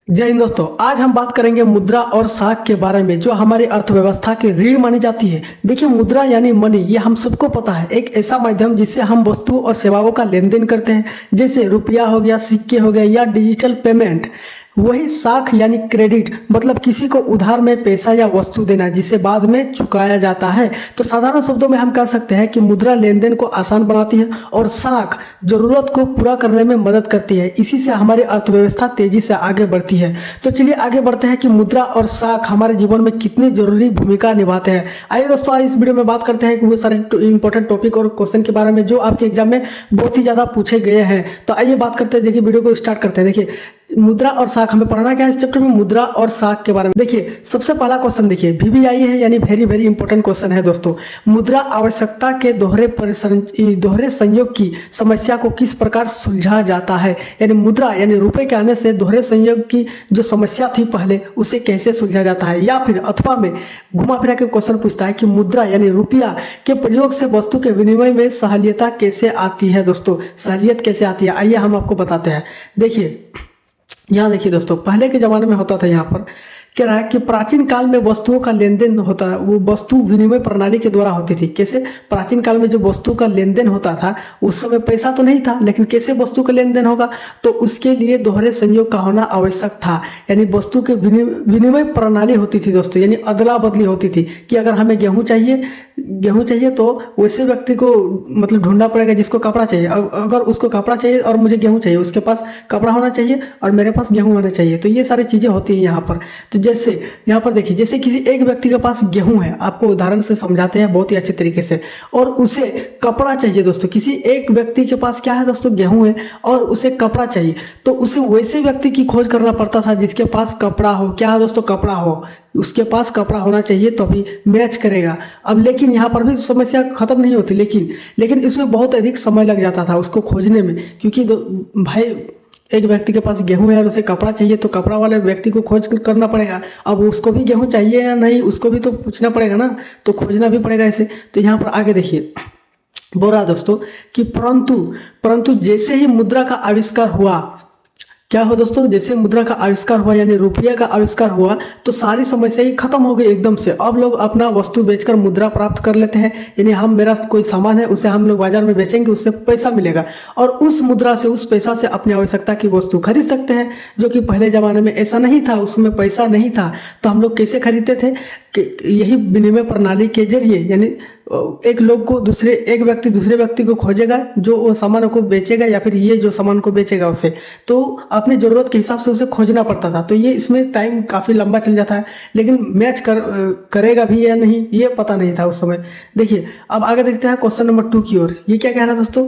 जय हिंद दोस्तों। आज हम बात करेंगे मुद्रा और साख के बारे में जो हमारी अर्थव्यवस्था की रीढ़ मानी जाती है। देखिए, मुद्रा यानी मनी, ये हम सबको पता है, एक ऐसा माध्यम जिससे हम वस्तु और सेवाओं का लेन देन करते हैं, जैसे रुपया हो गया, सिक्के हो गए या डिजिटल पेमेंट। वही साख यानी क्रेडिट, मतलब किसी को उधार में पैसा या वस्तु देना जिसे बाद में चुकाया जाता है। तो साधारण शब्दों में हम कह सकते हैं कि मुद्रा लेन देन को आसान बनाती है और साख जरूरत को पूरा करने में मदद करती है। इसी से हमारी अर्थव्यवस्था तेजी से आगे बढ़ती है। तो चलिए आगे बढ़ते हैं कि मुद्रा और साख हमारे जीवन में कितनी जरूरी भूमिका निभाते हैं। आइए दोस्तों, आज इस वीडियो में बात करते हैं कि वो सारे इंपॉर्टेंट टॉपिक और क्वेश्चन के बारे में जो आपके एग्जाम में बहुत ही ज्यादा पूछे गए हैं। तो आइए बात करते हैं, देखिए वीडियो को स्टार्ट करते हैं। देखिए, मुद्रा और साख हमें पढ़ना क्या है इस चैप्टर में, मुद्रा और साख के बारे में। देखिए, सबसे पहला क्वेश्चन देखिए, VVIE है यानी वेरी वेरी इंपॉर्टेंट क्वेश्चन है दोस्तों। मुद्रा आवश्यकता के दोहरे संयोग की समस्या को किस प्रकार सुलझा जाता है। यानी मुद्रा यानी रुपए के आने से दोहरे संयोग की जो समस्या थी पहले, उसे कैसे सुलझा जाता है। या फिर अथवा में घुमा फिरा के क्वेश्चन पूछता है कि मुद्रा यानी रुपया के प्रयोग से वस्तु के विनिमय में सहलियता कैसे आती है। दोस्तों, सहलियत कैसे आती है, आइए हम आपको बताते हैं। देखिए, यहाँ देखिए दोस्तों, पहले के जमाने में होता था, यहाँ पर कह रहा है कि प्राचीन काल में वस्तुओं का लेन देन होता है, वो वस्तु विनिमय प्रणाली के द्वारा होती थी। कैसे? प्राचीन काल में जो वस्तु का लेन देन होता था, उस समय पैसा तो नहीं था, लेकिन कैसे वस्तु का लेन देन होगा, तो उसके लिए दोहरे संयोग का होना आवश्यक था। यानी वस्तु के विनिमय प्रणाली होती थी दोस्तों, यानी अदला बदली होती थी कि अगर हमें गेहूं चाहिए तो वैसे व्यक्ति को मतलब ढूंढना पड़ेगा जिसको कपड़ा चाहिए। अगर उसको कपड़ा चाहिए और मुझे गेहूं चाहिए, उसके पास कपड़ा होना चाहिए और मेरे पास गेहूं होना चाहिए। तो ये सारी चीजें होती हैं यहाँ पर। तो जैसे यहाँ पर देखिए, जैसे किसी एक व्यक्ति के पास गेहूं है, आपको उदाहरण से समझाते हैं बहुत ही अच्छे तरीके से, और उसे कपड़ा चाहिए दोस्तों। किसी एक व्यक्ति के पास क्या है दोस्तों, गेहूं है और उसे कपड़ा चाहिए, तो उसे वैसे व्यक्ति की खोज करना पड़ता था जिसके पास कपड़ा हो। क्या है दोस्तों, कपड़ा हो, उसके पास कपड़ा होना चाहिए तो अभी मैच करेगा। अब लेकिन यहाँ पर भी समस्या खत्म नहीं होती, लेकिन इसमें बहुत अधिक समय लग जाता था उसको खोजने में, क्योंकि भाई एक व्यक्ति के पास गेहूं है और उसे कपड़ा चाहिए, तो कपड़ा वाले व्यक्ति को खोज करना पड़ेगा। अब उसको भी गेहूं चाहिए या नहीं, उसको भी तो पूछना पड़ेगा ना, तो खोजना भी पड़ेगा इसे। तो यहाँ पर आगे देखिए, बोल रहा दोस्तों कि परंतु जैसे ही मुद्रा का आविष्कार हुआ, क्या हो दोस्तों, जैसे मुद्रा का आविष्कार हुआ यानी रुपये का आविष्कार हुआ, तो सारी समस्या ही खत्म हो गई एकदम से। अब लोग अपना वस्तु बेचकर मुद्रा प्राप्त कर लेते हैं। यानी हम मेरा कोई सामान है, उसे हम लोग बाजार में बेचेंगे, उससे पैसा मिलेगा और उस मुद्रा से, उस पैसा से अपनी आवश्यकता की वस्तु खरीद सकते हैं, जो कि पहले जमाने में ऐसा नहीं था, उसमें पैसा नहीं था। तो हम लोग कैसे खरीदते थे कि यही विनिमय प्रणाली के जरिए, यानी एक व्यक्ति दूसरे व्यक्ति को खोजेगा जो वो सामान को बेचेगा, या फिर ये जो सामान को बेचेगा उसे, तो अपनी जरूरत के हिसाब से उसे खोजना पड़ता था। तो ये इसमें टाइम काफी लंबा चल जाता है, लेकिन मैच करेगा भी या नहीं ये पता नहीं था उस समय। देखिए, अब आगे देखते हैं क्वेश्चन नंबर 2 की ओर। ये क्या कह रहा है दोस्तों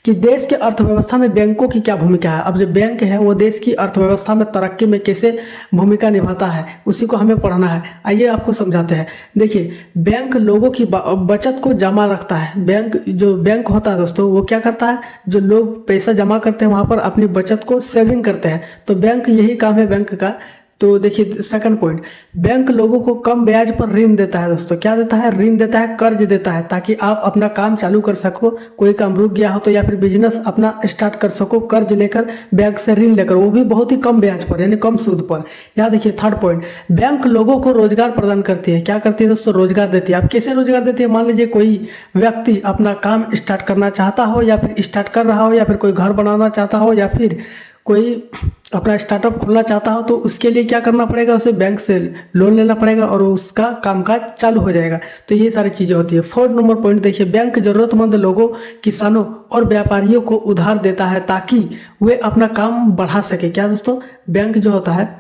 कि देश के अर्थव्यवस्था में बैंकों की क्या भूमिका है। अब जो बैंक है वो देश की अर्थव्यवस्था में तरक्की में कैसे भूमिका निभाता है, उसी को हमें पढ़ना है। आइए आपको समझाते हैं। देखिए, बैंक लोगों की बचत को जमा रखता है। बैंक होता है दोस्तों, वो क्या करता है, जो लोग पैसा जमा करते हैं वहां पर अपनी बचत को सेविंग करते हैं। तो बैंक, यही काम है बैंक का। तो देखिए सेकंड पॉइंट, बैंक लोगों को कम ब्याज पर ऋण देता है दोस्तों। क्या देता है, ऋण देता है, कर्ज देता है, ताकि आप अपना काम चालू कर सको। कोई काम रुक गया हो तो, या फिर बिजनेस अपना स्टार्ट कर सको, कर्ज लेकर, बैंक से ऋण लेकर, वो भी बहुत ही कम ब्याज पर, यानी कम सूद पर। यहाँ देखिए थर्ड पॉइंट, बैंक लोगों को रोजगार प्रदान करती है। क्या करती है दोस्तों, रोजगार देती है। अब कैसे रोजगार देती है, मान लीजिए कोई व्यक्ति अपना काम स्टार्ट करना चाहता हो, या फिर स्टार्ट कर रहा हो, या फिर कोई घर बनाना चाहता हो, या फिर कोई अपना स्टार्टअप खोलना चाहता हो, तो उसके लिए क्या करना पड़ेगा, उसे बैंक से लोन लेना पड़ेगा और उसका कामकाज चालू हो जाएगा। तो ये सारी चीजें होती है। 4 नंबर पॉइंट देखिए, बैंक जरूरतमंद लोगों, किसानों और व्यापारियों को उधार देता है ताकि वे अपना काम बढ़ा सके। क्या दोस्तों, बैंक जो होता है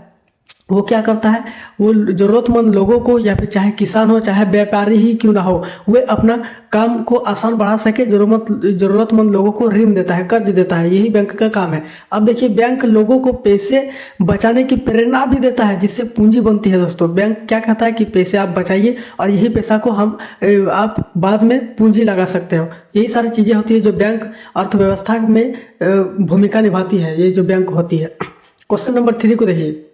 वो क्या करता है, वो जरूरतमंद लोगों को, या फिर चाहे किसान हो चाहे व्यापारी ही क्यों ना हो, वे अपना काम को आसान बढ़ा सके, जरूरतमंद लोगों को ऋण देता है, कर्ज देता है, यही बैंक का काम है। अब देखिए, बैंक लोगों को पैसे बचाने की प्रेरणा भी देता है, जिससे पूंजी बनती है दोस्तों। बैंक क्या कहता है कि पैसे आप बचाइए और यही पैसा को आप बाद में पूंजी लगा सकते हो। यही सारी चीजें होती है जो बैंक अर्थव्यवस्था में भूमिका निभाती है, ये जो बैंक होती है। क्वेश्चन नंबर 3 को देखिए,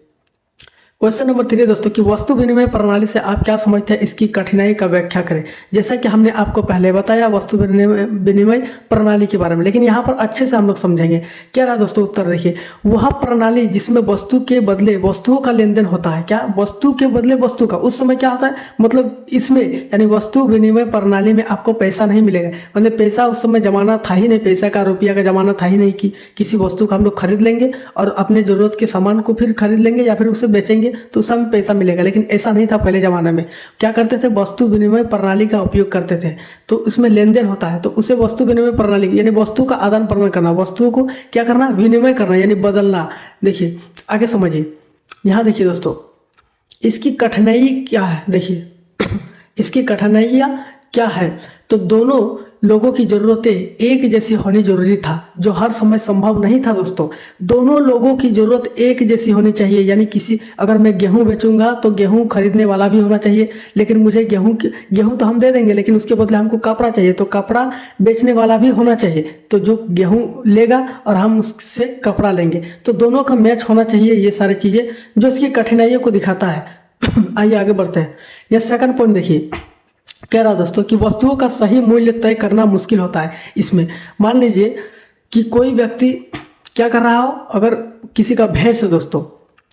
क्वेश्चन नंबर 3 दोस्तों कि वस्तु विनिमय प्रणाली से आप क्या समझते हैं, इसकी कठिनाई का व्याख्या करें। जैसा कि हमने आपको पहले बताया वस्तु विनिमय प्रणाली के बारे में, लेकिन यहाँ पर अच्छे से हम लोग समझेंगे। क्या रहा दोस्तों उत्तर, देखिए वह प्रणाली जिसमें वस्तु के बदले वस्तुओं का लेन देन होता है। क्या, वस्तु के बदले वस्तु का। उस समय क्या होता है, मतलब इसमें यानी वस्तु विनिमय प्रणाली में आपको पैसा नहीं मिलेगा, मतलब पैसा उस समय जमाना था ही नहीं, पैसा का रुपया का जमाना था ही नहीं कि किसी वस्तु को हम लोग खरीद लेंगे और अपने जरूरत के सामान को फिर खरीद लेंगे या फिर उसे बेचेंगे तो सब पैसा मिलेगा। लेकिन ऐसा नहीं था पहले जमाने में। क्या करते थे, वस्तु विनिमय प्रणाली का उपयोग करते थे, तो उसमें लेन देन होता है, तो उसे वस्तु विनिमय प्रणाली यानी वस्तु का आदान प्रदान करना, वस्तुओं को क्या करना, विनिमय करना यानी बदलना। देखिए आगे समझिए, यहाँ देखिए दोस्तों इसकी कठिनाई क्या है। देखिए इसकी कठिनाइयाँ क्या है, तो दोनों लोगों की ज़रूरतें एक जैसी होनी जरूरी था, जो हर समय संभव नहीं था दोस्तों। दोनों लोगों की ज़रूरत एक जैसी होनी चाहिए, यानी किसी अगर मैं गेहूं बेचूंगा तो गेहूं खरीदने वाला भी होना चाहिए, लेकिन मुझे गेहूं तो हम दे देंगे, लेकिन उसके बदले हमको कपड़ा चाहिए, तो कपड़ा बेचने वाला भी होना चाहिए, तो जो गेहूँ लेगा और हम उससे कपड़ा लेंगे, तो दोनों का मैच होना चाहिए। ये सारी चीज़ें जो इसकी कठिनाइयों को दिखाता है। आइए आगे बढ़ते हैं। यह सेकंड पॉइंट देखिए, कह रहा दोस्तों कि वस्तुओं का सही मूल्य तय करना मुश्किल होता है। इसमें मान लीजिए कि कोई व्यक्ति क्या कर रहा हो, अगर किसी का भैंस है दोस्तों,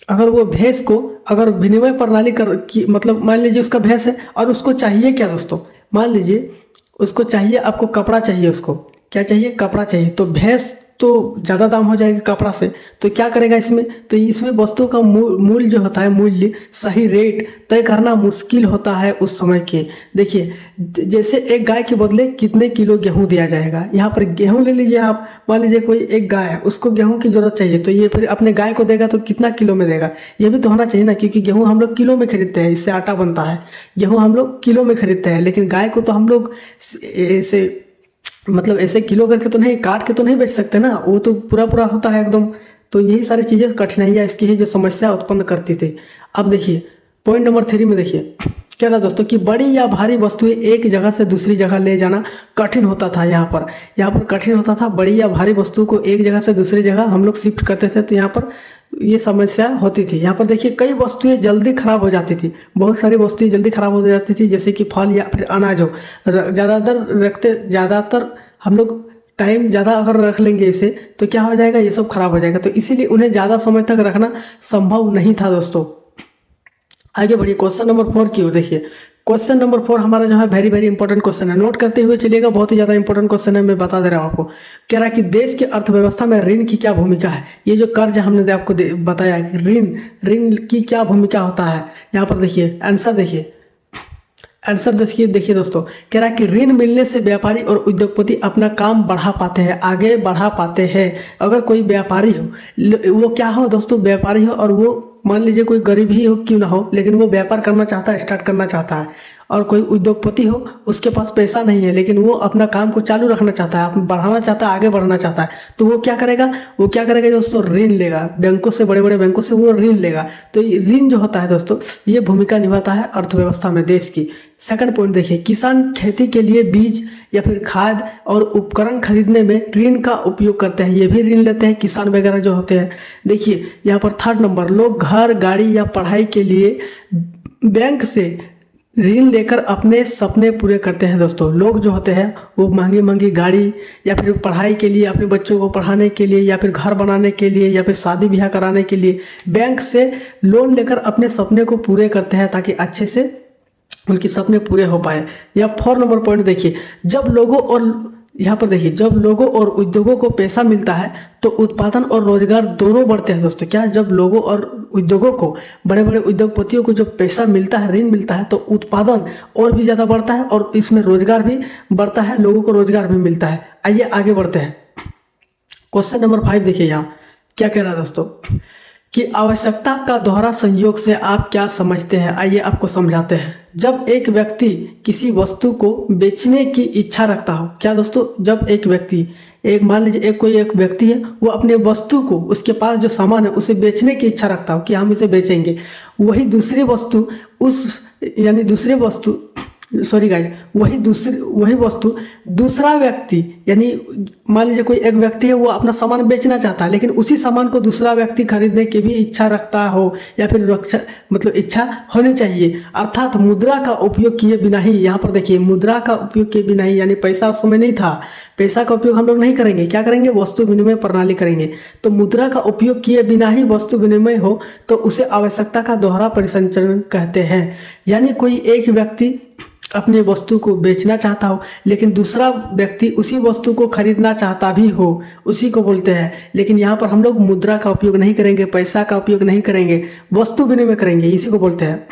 अगर वो भैंस को अगर विनिमय प्रणाली मतलब मान लीजिए उसका भैंस है और उसको चाहिए क्या दोस्तों, मान लीजिए उसको चाहिए, आपको कपड़ा चाहिए, उसको क्या चाहिए, कपड़ा चाहिए, तो भैंस तो ज़्यादा दाम हो जाएगा कपड़ा से, तो क्या करेगा इसमें, तो इसमें वस्तु का मूल्य जो होता है, मूल्य सही रेट तय करना मुश्किल होता है उस समय के। देखिए जैसे एक गाय के बदले कितने किलो गेहूं दिया जाएगा, यहाँ पर गेहूं ले लीजिए आप, मान लीजिए कोई एक गाय है, उसको गेहूं की जरूरत चाहिए, तो ये फिर अपने गाय को देगा तो कितना किलो में देगा, ये भी तो होना चाहिए ना, क्योंकि गेहूँ हम लोग किलो में खरीदते हैं, इससे आटा बनता है, गेहूँ हम लोग किलो में खरीदते हैं, लेकिन गाय को तो हम लोग ऐसे मतलब ऐसे किलो करके तो नहीं, काट के तो नहीं बेच सकते ना, वो तो पूरा पूरा होता है एकदम। तो यही सारी चीज़ें कठिनाइयाँ इसकी है जो समस्या उत्पन्न करती थी। अब देखिए पॉइंट नंबर 3 में देखिए क्या था दोस्तों कि बड़ी या भारी वस्तुएं एक जगह से दूसरी जगह ले जाना कठिन होता था। यहाँ पर कठिन होता था, बड़ी या भारी वस्तु को एक जगह से दूसरी जगह हम लोग शिफ्ट करते थे, तो यहाँ पर ये समस्या होती थी। यहाँ पर देखिए कई वस्तुएं जल्दी खराब हो जाती थी, बहुत सारी वस्तुएं जल्दी खराब हो जाती थी, जैसे कि फल या फिर अनाज हो, ज़्यादातर हम लोग टाइम ज़्यादा अगर रख लेंगे इसे तो क्या हो जाएगा, ये सब खराब हो जाएगा, तो इसीलिए उन्हें ज़्यादा समय तक रखना संभव नहीं था दोस्तों। आगे बढ़िए क्वेश्चन नंबर 4 की ओर देखिए। क्वेश्चन नंबर 4 हमारा जो है वेरी वेरी इंपॉर्टेंट क्वेश्चन है, नोट करते हुए चलिएगा, बहुत ही ज़्यादा इंपॉर्टेंट क्वेश्चन है, मैं बता दे रहा हूँ आपको। कह रहा है कि देश की अर्थव्यवस्था में ऋण की क्या भूमिका है। ये जो कर्ज हमने आपको बताया कि ऋण की क्या भूमिका होता है, यहाँ पर देखिए आंसर देखिए दोस्तों, कह रहा है कि ऋण मिलने से व्यापारी और उद्योगपति अपना काम बढ़ा पाते हैं, आगे बढ़ा पाते हैं। अगर कोई व्यापारी हो, वो क्या हो दोस्तों, व्यापारी हो, और वो मान लीजिए कोई गरीब ही हो क्यों ना हो, लेकिन वो व्यापार करना चाहता है, स्टार्ट करना चाहता है, और कोई उद्योगपति हो, उसके पास पैसा नहीं है लेकिन वो अपना काम को चालू रखना चाहता है, बढ़ाना चाहता है, आगे बढ़ना चाहता है, तो वो क्या करेगा, दोस्तों ऋण लेगा, बैंकों से, बड़े बड़े बैंकों से वो ऋण लेगा। तो ये ऋण जो होता है दोस्तों, ये भूमिका निभाता है अर्थव्यवस्था में देश की। सेकंड पॉइंट देखिए, किसान खेती के लिए बीज या फिर खाद और उपकरण खरीदने में ऋण का उपयोग करते हैं, ये भी ऋण लेते हैं किसान वगैरह जो होते हैं। देखिए यहाँ पर थर्ड नंबर, लोग घर, गाड़ी या पढ़ाई के लिए बैंक से ऋण लेकर अपने सपने पूरे करते हैं दोस्तों। लोग जो होते हैं वो महंगी महंगी गाड़ी या फिर पढ़ाई के लिए, अपने बच्चों को पढ़ाने के लिए, या फिर घर बनाने के लिए, या फिर शादी ब्याह कराने के लिए बैंक से लोन लेकर अपने सपने को पूरे करते हैं, ताकि अच्छे से उनके सपने पूरे हो पाए। या 4 नंबर पॉइंट देखिए, जब लोगों और उद्योगों को पैसा मिलता है तो उत्पादन और रोजगार दोनों बढ़ते हैं दोस्तों। क्या, जब लोगों और उद्योगों को, बड़े बड़े उद्योगपतियों को जब पैसा मिलता है, ऋण मिलता है, तो उत्पादन और भी ज़्यादा बढ़ता है और इसमें रोजगार भी बढ़ता है, लोगों को रोजगार भी मिलता है। आइए आगे बढ़ते हैं। क्वेश्चन नंबर 5 देखिए, यहाँ क्या कह रहा है दोस्तों कि आवश्यकता का दोहरा संयोग से आप क्या समझते हैं। आइए आपको समझाते हैं। जब एक व्यक्ति किसी वस्तु को बेचने की इच्छा रखता हो, क्या दोस्तों, जब एक व्यक्ति, मान लीजिए कोई एक व्यक्ति है, वो अपने वस्तु को, उसके पास जो सामान है उसे बेचने की इच्छा रखता हो कि हम इसे बेचेंगे, वही दूसरी वस्तु वही वस्तु दूसरा व्यक्ति यानी मान लीजिए कोई एक व्यक्ति है, वो अपना सामान बेचना चाहता है, लेकिन उसी सामान को दूसरा व्यक्ति खरीदने की भी इच्छा रखता हो या फिर मतलब इच्छा होनी चाहिए। अर्थात मुद्रा का उपयोग किए बिना ही, यहाँ पर देखिए मुद्रा का उपयोग किए बिना ही, यानी पैसा उस समय नहीं था, पैसा का उपयोग हम लोग नहीं करेंगे, क्या करेंगे, वस्तु विनिमय प्रणाली करेंगे। तो मुद्रा का उपयोग किए बिना ही वस्तु विनिमय हो तो उसे आवश्यकता का दोहरा परिसंचरण कहते हैं। यानी कोई एक व्यक्ति अपनी वस्तु को बेचना चाहता हो, लेकिन दूसरा व्यक्ति उसी वस्तु को खरीदना चाहता भी हो, उसी को बोलते हैं। लेकिन यहाँ पर हम लोग मुद्रा का उपयोग नहीं करेंगे, पैसा का उपयोग नहीं करेंगे, वस्तु विनिमय करेंगे, इसी को बोलते हैं।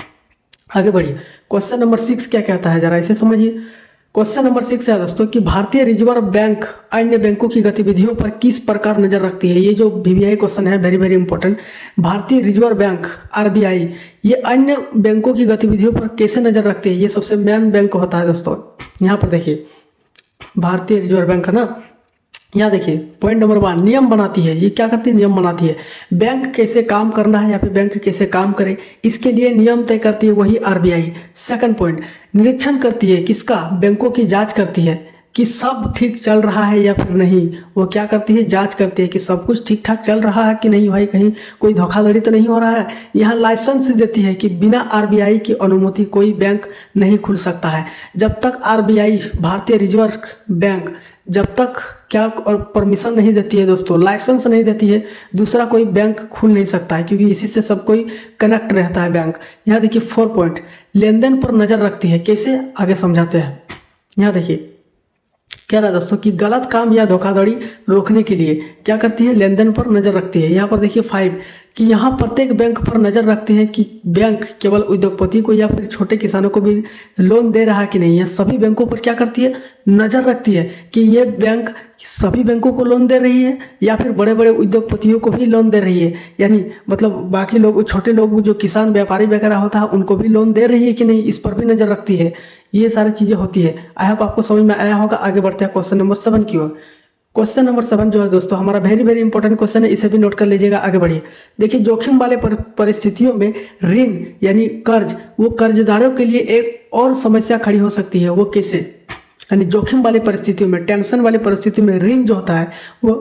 आगे बढ़िए, क्वेश्चन नंबर 6 क्या कहता है, जरा इसे समझिए। क्वेश्चन नंबर 6 है दोस्तों कि भारतीय रिजर्व बैंक अन्य बैंकों की गतिविधियों पर किस प्रकार नजर रखती है। ये जो VVI क्वेश्चन है, वेरी वेरी इंपॉर्टेंट। भारतीय रिजर्व बैंक RBI ये अन्य बैंकों की गतिविधियों पर कैसे नजर रखती है, ये सबसे मेन बैंक होता है दोस्तों। यहाँ पर देखिए भारतीय रिजर्व बैंक है ना, यहाँ देखिए पॉइंट नंबर 1 नियम बनाती है। ये क्या करती है, नियम बनाती है। बैंक कैसे काम करना है या फिर बैंक कैसे काम करे, इसके लिए नियम तय करती है वही RBI। सेकंड पॉइंट, निरीक्षण करती है, किसका, बैंकों की जांच करती है कि सब ठीक चल रहा है या फिर नहीं। वो क्या करती है, जांच करती है कि सब कुछ ठीक ठाक चल रहा है कि नहीं, भाई कहीं कोई धोखाधड़ी तो नहीं हो रहा है। यहाँ लाइसेंस देती है कि बिना RBI की अनुमति कोई बैंक नहीं खुल सकता है। जब तक RBI भारतीय रिजर्व बैंक जब तक क्या और परमिशन नहीं देती है दोस्तों, लाइसेंस नहीं देती है, दूसरा कोई बैंक खुल नहीं सकता है, क्योंकि इसी से सब कोई कनेक्ट रहता है बैंक। यहाँ देखिए 4 पॉइंट, लेन देन पर नजर रखती है, कैसे, आगे समझाते हैं। यहाँ देखिए कह रहा है दोस्तों कि गलत काम या धोखाधड़ी रोकने के लिए क्या करती है, लेन देन पर नजर रखती है। यहाँ पर देखिए 5 कि यहाँ प्रत्येक बैंक पर नजर रखती है कि बैंक केवल उद्योगपति को या फिर छोटे किसानों को भी लोन दे रहा है कि नहीं है। सभी बैंकों पर क्या करती है, नजर रखती है कि ये बैंक सभी बैंकों को लोन दे रही है या फिर बड़े बड़े उद्योगपतियों को भी लोन दे रही है, यानी मतलब बाकी लोग, छोटे लोग जो किसान व्यापारी वगैरह होता है उनको भी लोन दे रही है कि नहीं, इस पर भी नजर रखती है। ये सारी चीजें होती है। आई होप आपको समझ में आया होगा। आगे बढ़ते हैं क्वेश्चन नंबर 7 की ओर। क्वेश्चन नंबर 7 जो है दोस्तों हमारा वेरी वेरी इंपॉर्टेंट क्वेश्चन है, इसे भी नोट कर लीजिएगा। आगे बढ़िए, देखिए जोखिम वाले परिस्थितियों में ऋण यानी कर्ज, वो कर्जदारों के लिए एक और समस्या खड़ी हो सकती है। वो कैसे, यानी जोखिम वाली परिस्थितियों में, टेंशन वाली परिस्थिति में ऋण जो होता है वो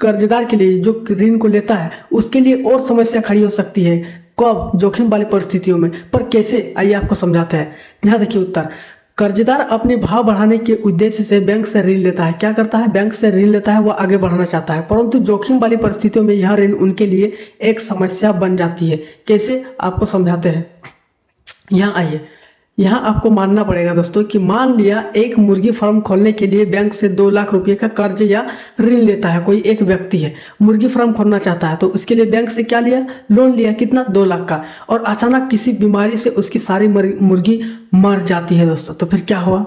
कर्जदार के लिए, जो ऋण को लेता है उसके लिए और समस्या खड़ी हो सकती है। कब, जोखिम वाली परिस्थितियों में, पर कैसे, आइए आपको समझाते हैं। यहाँ देखिए उत्तर, कर्जदार अपने भाव बढ़ाने के उद्देश्य से बैंक से ऋण लेता है। क्या करता है, बैंक से ऋण लेता है, वो आगे बढ़ना चाहता है, परंतु जोखिम वाली परिस्थितियों में यह ऋण उनके लिए एक समस्या बन जाती है। कैसे, आपको समझाते हैं। यहाँ आइए, यहाँ आपको मानना पड़ेगा दोस्तों कि मान लिया एक मुर्गी फार्म खोलने के लिए बैंक से 2 लाख रुपए का कर्ज या ऋण लेता है। कोई एक व्यक्ति है, मुर्गी फार्म खोलना चाहता है, तो उसके लिए बैंक से क्या लिया, लोन लिया, कितना, 2 लाख का। और अचानक किसी बीमारी से उसकी सारी मुर्गी मर जाती है दोस्तों, तो फिर क्या हुआ।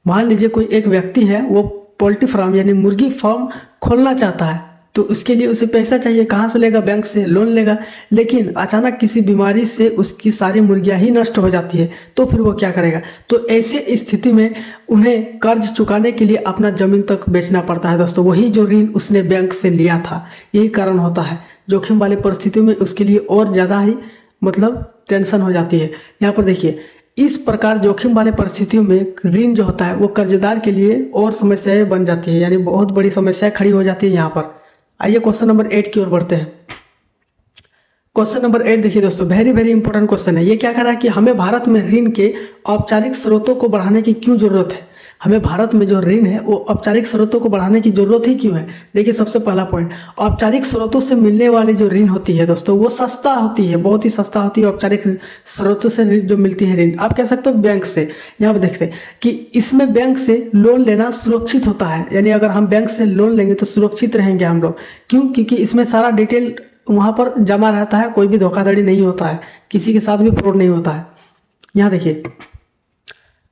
मान लीजिए कोई एक व्यक्ति है, वो पोल्ट्री फार्म यानी मुर्गी फार्म खोलना चाहता है, तो उसके लिए उसे पैसा चाहिए, कहाँ से लेगा, बैंक से लोन लेगा। लेकिन अचानक किसी बीमारी से उसकी सारी मुर्गियां ही नष्ट हो जाती है, तो फिर वो क्या करेगा। तो ऐसे स्थिति में उन्हें कर्ज चुकाने के लिए अपना जमीन तक बेचना पड़ता है दोस्तों, वही जो ऋण उसने बैंक से लिया था। यही कारण होता है, जोखिम वाली परिस्थितियों में उसके लिए और ज़्यादा ही मतलब टेंशन हो जाती है। यहाँ पर देखिए, इस प्रकार जोखिम वाले परिस्थितियों में ऋण जो होता है वो कर्जदार के लिए और समस्याएं बन जाती है, यानी बहुत बड़ी समस्या खड़ी हो जाती है यहाँ पर। आइए क्वेश्चन नंबर 8 की ओर बढ़ते हैं। क्वेश्चन नंबर 8 देखिए दोस्तों, वेरी वेरी इंपॉर्टेंट क्वेश्चन है। ये क्या कह रहा है कि हमें भारत में ऋण के औपचारिक स्रोतों को बढ़ाने की क्यों जरूरत है। हमें भारत में जो ऋण है वो औपचारिक स्रोतों को बढ़ाने की जरूरत ही क्यों है। देखिए सबसे पहला पॉइंट, औपचारिक स्रोतों से मिलने वाली जो ऋण होती है दोस्तों वो सस्ता होती है, बहुत ही सस्ता होती है। औपचारिक स्रोतों से जो मिलती है ऋण, आप कह सकते हो बैंक से। यहाँ पर देखते हैं कि इसमें बैंक से लोन लेना सुरक्षित होता है, यानी अगर हम बैंक से लोन लेंगे तो सुरक्षित रहेंगे हम लोग। क्यों, क्योंकि इसमें सारा डिटेल वहाँ पर जमा रहता है, कोई भी धोखाधड़ी नहीं होता है, किसी के साथ भी फ्रॉड नहीं होता है। यहाँ देखिए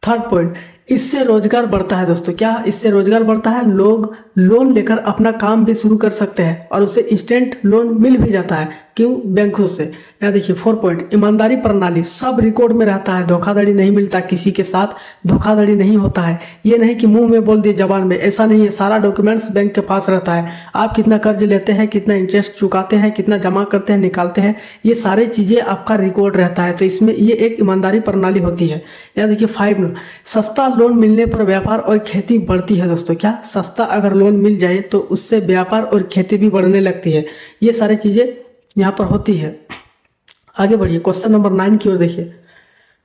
थर्ड पॉइंट, इससे रोजगार बढ़ता है दोस्तों। क्या इससे रोजगार बढ़ता है, लोग लोन लेकर अपना काम भी शुरू कर सकते हैं और उसे इंस्टेंट लोन मिल भी जाता है। क्यों? बैंकों से। यहाँ देखिए 4 पॉइंट, ईमानदारी प्रणाली, सब रिकॉर्ड में रहता है, धोखाधड़ी नहीं मिलता, किसी के साथ धोखाधड़ी नहीं होता है। ये नहीं कि मुंह में बोल दिए जबान में, ऐसा नहीं है, सारा डॉक्यूमेंट्स बैंक के पास रहता है। आप कितना कर्ज लेते हैं, कितना इंटरेस्ट चुकाते हैं, कितना जमा करते हैं, निकालते हैं, ये सारी चीज़ें आपका रिकॉर्ड रहता है। तो इसमें ये एक ईमानदारी प्रणाली होती है। यहाँ देखिए 5, सस्ता लोन मिलने पर व्यापार और खेती बढ़ती है दोस्तों। क्या? सस्ता अगर लोन मिल जाए तो उससे व्यापार और खेती भी बढ़ने लगती है। ये सारी चीज़ें यहाँ पर होती है। आगे बढ़िए, क्वेश्चन नंबर 9 की ओर देखिए।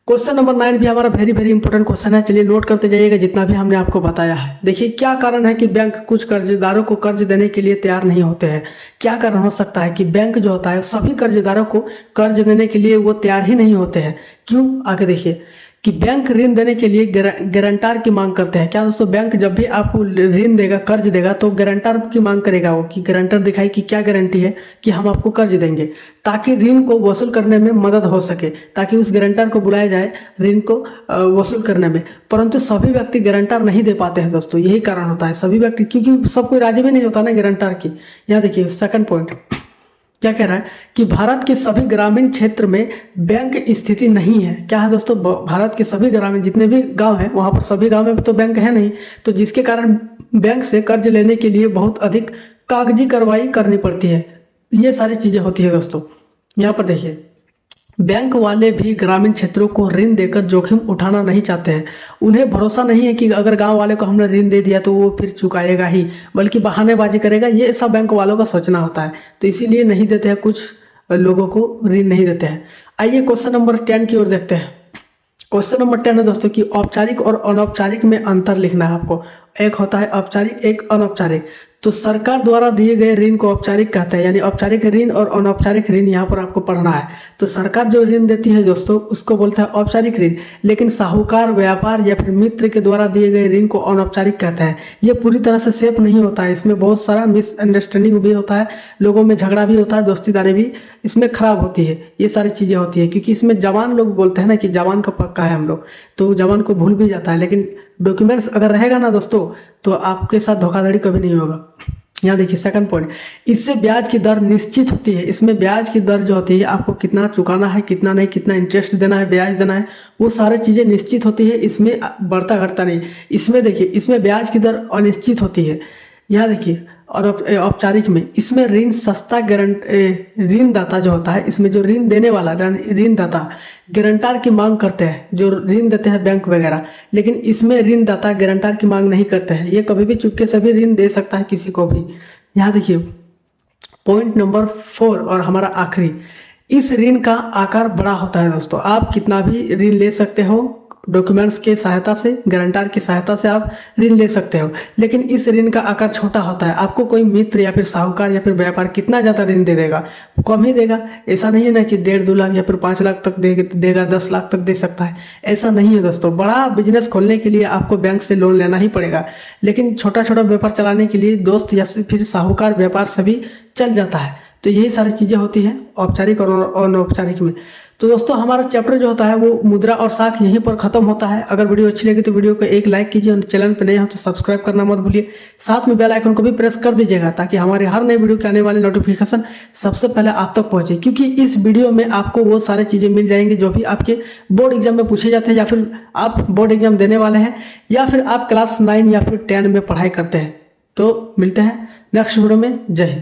क्वेश्चन नंबर 9 भी हमारा वेरी वेरी इंपॉर्टेंट क्वेश्चन है। चलिए नोट करते जाइएगा जितना भी हमने आपको बताया है। देखिए, क्या कारण है कि बैंक कुछ कर्जदारों को कर्ज देने के लिए तैयार नहीं होते हैं? क्या कारण हो सकता है कि बैंक जो होता है सभी कर्जदारों को कर्ज देने के लिए वो तैयार ही नहीं होते हैं? क्यों? आगे देखिए कि बैंक ऋण देने के लिए गारंटर की मांग करते हैं। क्या दोस्तों? बैंक जब भी आपको ऋण देगा, कर्ज देगा, तो गारंटर की मांग करेगा वो, कि गारंटर दिखाए कि क्या गारंटी है कि हम आपको कर्ज देंगे, ताकि ऋण को वसूल करने में मदद हो सके, ताकि उस गारंटर को बुलाया जाए ऋण को वसूल करने में। परंतु सभी व्यक्ति गारंटर नहीं दे पाते हैं दोस्तों, यही कारण होता है। सभी व्यक्ति, क्योंकि सब कोई राजी भी नहीं होता ना गारंटर की। यहाँ देखिए सेकंड पॉइंट क्या कह रहा है कि भारत के सभी ग्रामीण क्षेत्र में बैंक स्थिति नहीं है। क्या है दोस्तों? भारत के सभी ग्रामीण जितने भी गांव हैं वहां पर सभी गांव में तो बैंक है नहीं, तो जिसके कारण बैंक से कर्ज लेने के लिए बहुत अधिक कागजी कार्रवाई करनी पड़ती है। ये सारी चीजें होती है दोस्तों। यहाँ पर देखिए, बैंक वाले भी ग्रामीण क्षेत्रों को ऋण देकर जोखिम उठाना नहीं चाहते हैं। उन्हें भरोसा नहीं है कि अगर गांव वाले को हमने ऋण दे दिया तो वो फिर चुकाएगा ही, बल्कि बहानेबाजी करेगा। ये ऐसा बैंक वालों का सोचना होता है, तो इसीलिए नहीं देते हैं, कुछ लोगों को ऋण नहीं देते हैं। आइए क्वेश्चन नंबर 10 की ओर देखते हैं। क्वेश्चन नंबर 10 है दोस्तों कि औपचारिक और अनौपचारिक में अंतर लिखना है आपको। एक होता है औपचारिक, एक अनौपचारिक। तो सरकार द्वारा दिए गए ऋण को औपचारिक कहते हैं, यानी औपचारिक ऋण और अनौपचारिक ऋण यहाँ पर आपको पढ़ना है। तो सरकार जो ऋण देती है दोस्तों उसको बोलते हैं औपचारिक ऋण, लेकिन साहूकार, व्यापार या फिर मित्र के द्वारा दिए गए ऋण को अनौपचारिक कहते हैं। ये पूरी तरह से सेफ नहीं होता है, इसमें बहुत सारा मिसअंडरस्टैंडिंग भी होता है, लोगों में झगड़ा भी होता है, दोस्तीदारी भी इसमें खराब होती है। ये सारी चीज़ें होती है, क्योंकि इसमें जवान लोग बोलते हैं ना कि जवान का पक्का है हम लोग, तो जवान को भूल भी जाता है, लेकिन डॉक्यूमेंट्स अगर रहेगा ना दोस्तों तो आपके साथ धोखाधड़ी कभी नहीं होगा। यहाँ देखिए सेकंड पॉइंट, इससे ब्याज की दर निश्चित होती है। इसमें ब्याज की दर जो होती है, आपको कितना चुकाना है, कितना नहीं, कितना इंटरेस्ट देना है, ब्याज देना है, वो सारी चीज़ें निश्चित होती है। इसमें बढ़ता घटता नहीं। इसमें देखिए, इसमें ब्याज की दर अनिश्चित होती है। यहाँ देखिए, और औपचारिक में इसमें ऋण सस्ता ऋणदाता जो होता है, इसमें जो ऋण देने वाला ऋणदाता गारंटर की मांग करते हैं, जो ऋण देते हैं बैंक वगैरह, लेकिन इसमें ऋणदाता गारंटर की मांग नहीं करते हैं। ये कभी भी चुपके से भी ऋण दे सकता है किसी को भी। यहाँ देखिए पॉइंट नंबर 4 और हमारा आखिरी, इस ऋण का आकार बड़ा होता है दोस्तों। आप कितना भी ऋण ले सकते हो, डॉक्यूमेंट्स की सहायता से, गारंटर की सहायता से आप ऋण ले सकते हो, लेकिन इस ऋण का आकार छोटा होता है। आपको कोई मित्र या फिर साहूकार या फिर व्यापार कितना ज़्यादा ऋण दे देगा? कम ही देगा। ऐसा नहीं है ना कि 1.5-2 लाख या फिर 5 लाख तक देगा, 10 लाख तक दे सकता है, ऐसा नहीं है दोस्तों। बड़ा बिजनेस खोलने के लिए आपको बैंक से लोन लेना ही पड़ेगा, लेकिन छोटा छोटा व्यापार चलाने के लिए दोस्त या फिर साहूकार व्यापार से भी चल जाता है। तो यही सारी चीज़ें होती हैं औपचारिक और अनौपचारिक में। तो दोस्तों हमारा चैप्टर जो होता है वो मुद्रा और साख यहीं पर खत्म होता है। अगर वीडियो अच्छी लगी तो वीडियो को एक लाइक कीजिए, और चैनल पर नए हो तो सब्सक्राइब करना मत भूलिए। साथ में बेल आइकन को भी प्रेस कर दीजिएगा, ताकि हमारे हर नए वीडियो के आने वाले नोटिफिकेशन सबसे पहले आप तक पहुंचे। क्योंकि इस वीडियो में आपको वो सारी चीज़ें मिल जाएंगी जो भी आपके बोर्ड एग्जाम में पूछे जाते हैं, या फिर आप बोर्ड एग्जाम देने वाले हैं, या फिर आप क्लास 9 या फिर 10 में पढ़ाई करते हैं। तो मिलते हैं नेक्स्ट वीडियो में। जय हिंद।